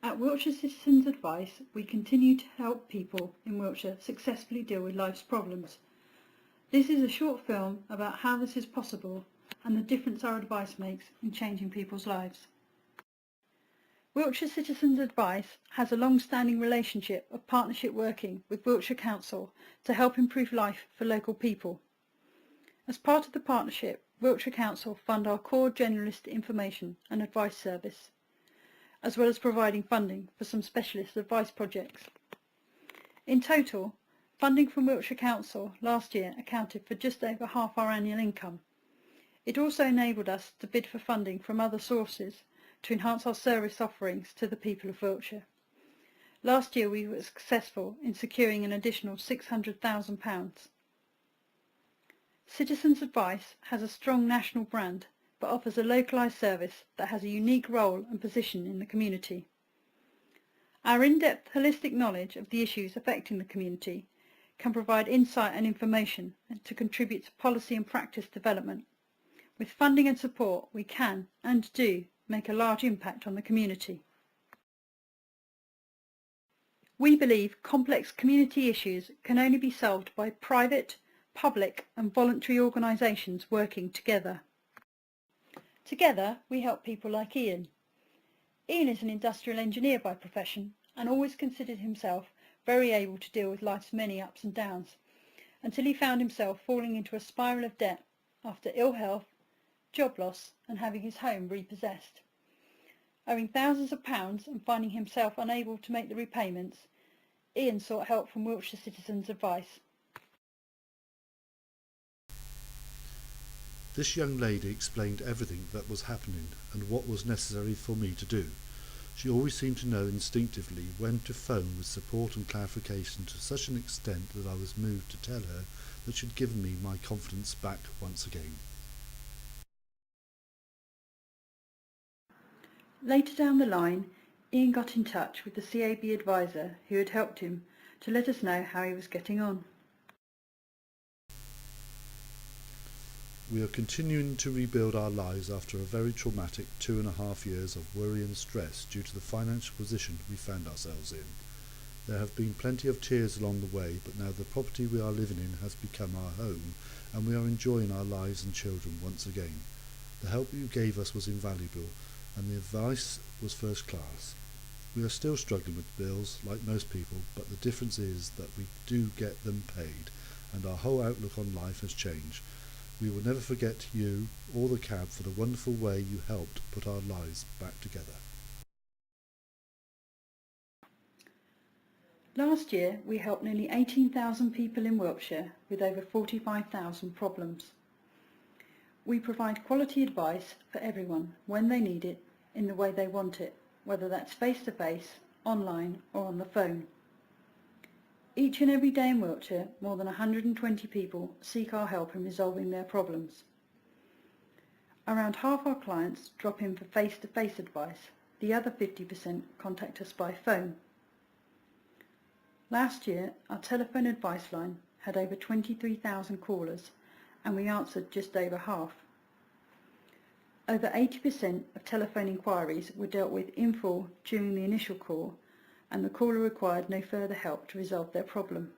At Wiltshire Citizens Advice, we continue to help people in Wiltshire successfully deal with life's problems. This is a short film about how this is possible and the difference our advice makes in changing people's lives. Wiltshire Citizens Advice has a long-standing relationship of partnership working with Wiltshire Council to help improve life for local people. As part of the partnership, Wiltshire Council fund our core generalist information and advice service, as well as providing funding for some specialist advice projects. In total, funding from Wiltshire Council last year accounted for just over half our annual income. It also enabled us to bid for funding from other sources to enhance our service offerings to the people of Wiltshire. Last year we were successful in securing an additional £600,000. Citizens Advice has a strong national brand but offers a localised service that has a unique role and position in the community. Our in-depth holistic knowledge of the issues affecting the community can provide insight and information to contribute to policy and practice development. With funding and support, we can and do make a large impact on the community. We believe complex community issues can only be solved by private, public and voluntary organisations working together. Together we help people like Ian. Ian is an industrial engineer by profession and always considered himself very able to deal with life's many ups and downs, until he found himself falling into a spiral of debt after ill health, job loss and having his home repossessed. Owing thousands of pounds and finding himself unable to make the repayments, Ian sought help from Wiltshire Citizens Advice. This young lady explained everything that was happening and what was necessary for me to do. She always seemed to know instinctively when to phone with support and clarification to such an extent that I was moved to tell her that she'd given me my confidence back once again. Later down the line, Ian got in touch with the CAB advisor who had helped him to let us know how he was getting on. We are continuing to rebuild our lives after a very traumatic 2.5 years of worry and stress due to the financial position we found ourselves in. There have been plenty of tears along the way, but now the property we are living in has become our home and we are enjoying our lives and children once again. The help you gave us was invaluable and the advice was first class. We are still struggling with bills like most people, but the difference is that we do get them paid and our whole outlook on life has changed. We will never forget you or the cab for the wonderful way you helped put our lives back together. Last year we helped nearly 18,000 people in Wiltshire with over 45,000 problems. We provide quality advice for everyone when they need it, in the way they want it, whether that's face-to-face, online or on the phone. Each and every day in Wiltshire, more than 120 people seek our help in resolving their problems. Around half our clients drop in for face-to-face advice. The other 50% contact us by phone. Last year, our telephone advice line had over 23,000 callers and we answered just over half. Over 80% of telephone inquiries were dealt with in full during the initial call and the caller required no further help to resolve their problem.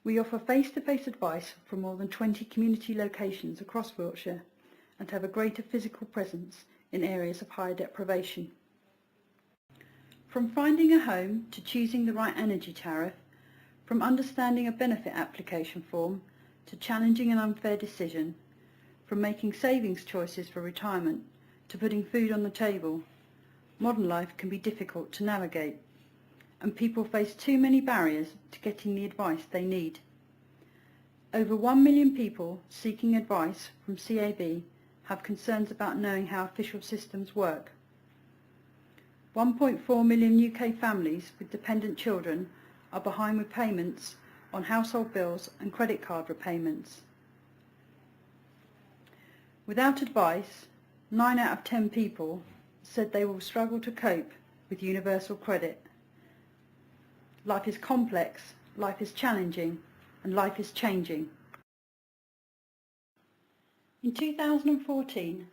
We offer face-to-face advice from more than 20 community locations across Wiltshire and have a greater physical presence in areas of high deprivation. From finding a home to choosing the right energy tariff, from understanding a benefit application form to challenging an unfair decision, from making savings choices for retirement to putting food on the table, modern life can be difficult to navigate, and people face too many barriers to getting the advice they need. Over 1 million people seeking advice from CAB have concerns about knowing how official systems work. 1.4 million UK families with dependent children are behind with payments on household bills and credit card repayments. Without advice, 9 out of 10 people said they will struggle to cope with universal credit. Life is complex, life is challenging, and life is changing. In 2014,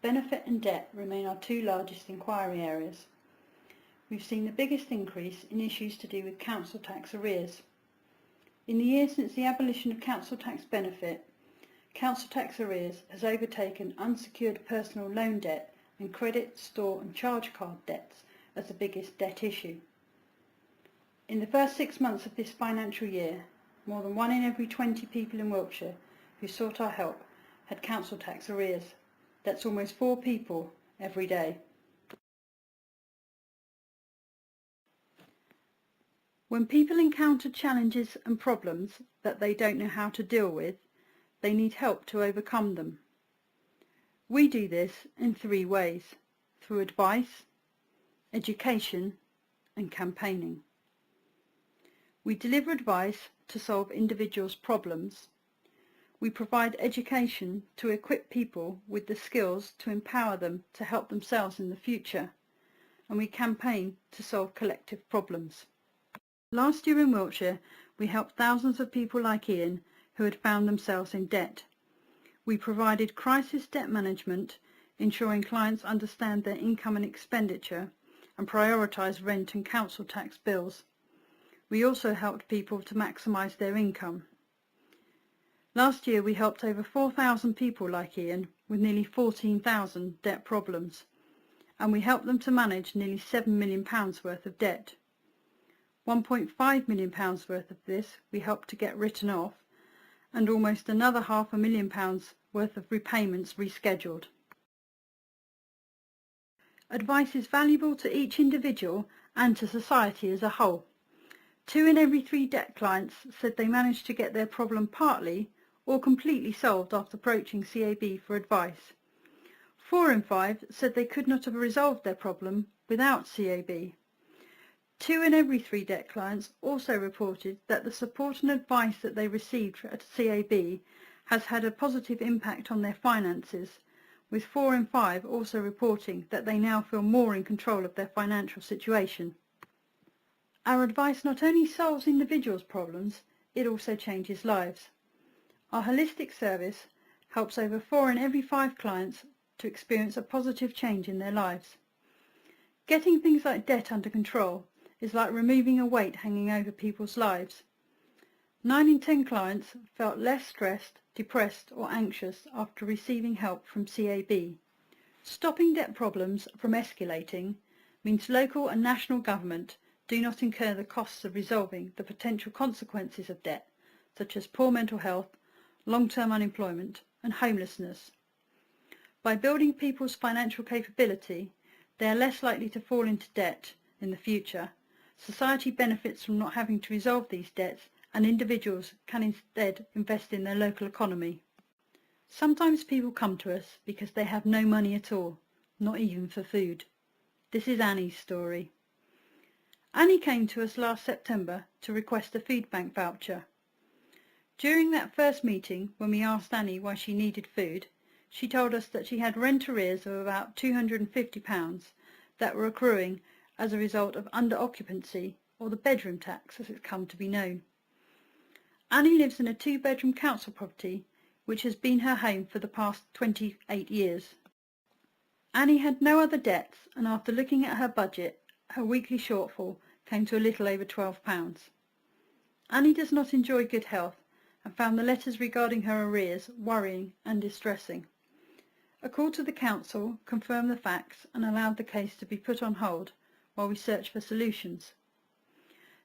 benefit and debt remain our two largest inquiry areas. We've seen the biggest increase in issues to do with council tax arrears. In the year since the abolition of council tax benefit, council tax arrears has overtaken unsecured personal loan debt and credit, store and charge card debts as the biggest debt issue. In the first 6 months of this financial year, more than 1 in every 20 people in Wiltshire who sought our help had council tax arrears. That's almost 4 people every day. When people encounter challenges and problems that they don't know how to deal with, they need help to overcome them. We do this in 3 ways: through advice, education and campaigning. We deliver advice to solve individuals' problems. We provide education to equip people with the skills to empower them to help themselves in the future. And we campaign to solve collective problems. Last year in Wiltshire, we helped thousands of people like Ian who had found themselves in debt. We provided crisis debt management, ensuring clients understand their income and expenditure and prioritise rent and council tax bills. We also helped people to maximise their income. Last year we helped over 4,000 people like Ian with nearly 14,000 debt problems, and we helped them to manage nearly £7 million worth of debt. £1.5 million worth of this we helped to get written off, and almost another £500,000 worth of repayments rescheduled. Advice is valuable to each individual and to society as a whole. 2 in every 3 debt clients said they managed to get their problem partly or completely solved after approaching CAB for advice. 4 in 5 said they could not have resolved their problem without CAB. 2 in every 3 debt clients also reported that the support and advice that they received at CAB has had a positive impact on their finances, with 4 in 5 also reporting that they now feel more in control of their financial situation. Our advice not only solves individuals' problems, it also changes lives. Our holistic service helps over 4 in every 5 clients to experience a positive change in their lives. Getting things like debt under control is like removing a weight hanging over people's lives. 9 in 10 clients felt less stressed, depressed or anxious after receiving help from CAB. Stopping debt problems from escalating means local and national government do not incur the costs of resolving the potential consequences of debt, such as poor mental health, long-term unemployment and homelessness. By building people's financial capability, they are less likely to fall into debt in the future. Society benefits from not having to resolve these debts, and individuals can instead invest in their local economy. Sometimes people come to us because they have no money at all, not even for food. This is Annie's story. Annie came to us last September to request a food bank voucher. During that first meeting, when we asked Annie why she needed food, she told us that she had rent arrears of about £250 that were accruing as a result of under-occupancy, or the bedroom tax as it's come to be known. Annie lives in a 2-bedroom council property which has been her home for the past 28 years. Annie had no other debts, and after looking at her budget, her weekly shortfall came to a little over £12. Annie does not enjoy good health and found the letters regarding her arrears worrying and distressing. A call to the council confirmed the facts and allowed the case to be put on hold while we searched for solutions.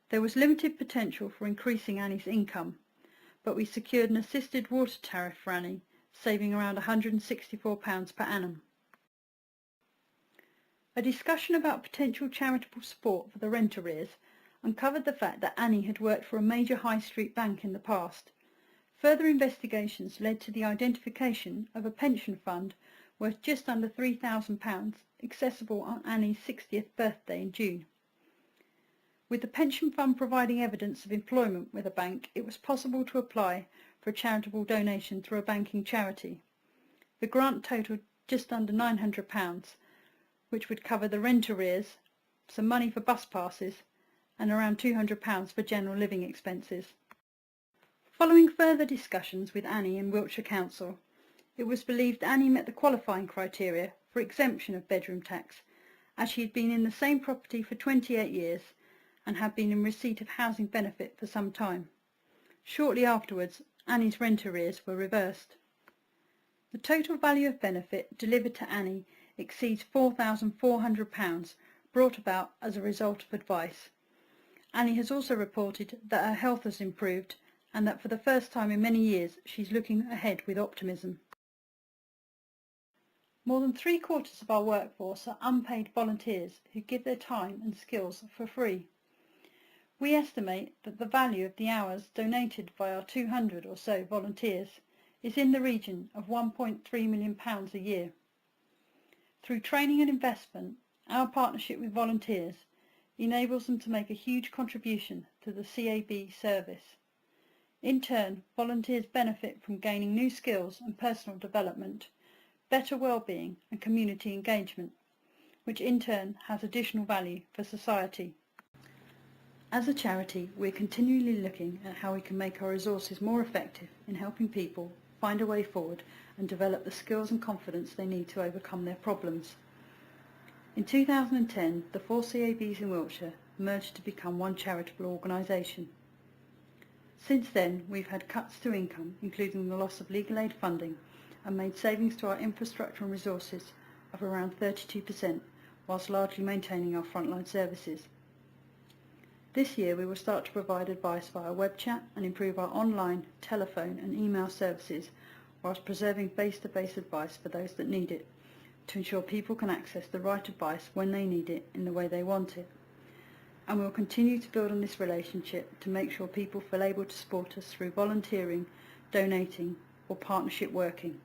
There was limited potential for increasing Annie's income, but we secured an assisted water tariff for Annie, saving around £164 per annum. A discussion about potential charitable support for the rent arrears uncovered the fact that Annie had worked for a major high street bank in the past. Further investigations led to the identification of a pension fund worth just under £3,000, accessible on Annie's 60th birthday in June. With the pension fund providing evidence of employment with a bank, it was possible to apply for a charitable donation through a banking charity. The grant totalled just under £900, which would cover the rent arrears, some money for bus passes, and around £200 for general living expenses. Following further discussions with Annie and Wiltshire Council, it was believed Annie met the qualifying criteria for exemption of bedroom tax, as she had been in the same property for 28 years and had been in receipt of housing benefit for some time. Shortly afterwards, Annie's rent arrears were reversed. The total value of benefit delivered to Annie exceeds £4,400, brought about as a result of advice. Annie has also reported that her health has improved and that for the first time in many years she's looking ahead with optimism. More than 3/4 of our workforce are unpaid volunteers who give their time and skills for free. We estimate that the value of the hours donated by our 200 or so volunteers is in the region of £1.3 million a year. Through training and investment, our partnership with volunteers enables them to make a huge contribution to the CAB service. In turn, volunteers benefit from gaining new skills and personal development, better well-being and community engagement, which in turn has additional value for society. As a charity, we're continually looking at how we can make our resources more effective in helping people find a way forward and develop the skills and confidence they need to overcome their problems. In 2010, the 4 CABs in Wiltshire merged to become one charitable organisation. Since then, we've had cuts to income, including the loss of legal aid funding, and made savings to our infrastructure and resources of around 32%, whilst largely maintaining our frontline services. This year we will start to provide advice via web chat and improve our online, telephone and email services, whilst preserving face-to-face advice for those that need it, to ensure people can access the right advice when they need it in the way they want it. And we will continue to build on this relationship to make sure people feel able to support us through volunteering, donating or partnership working.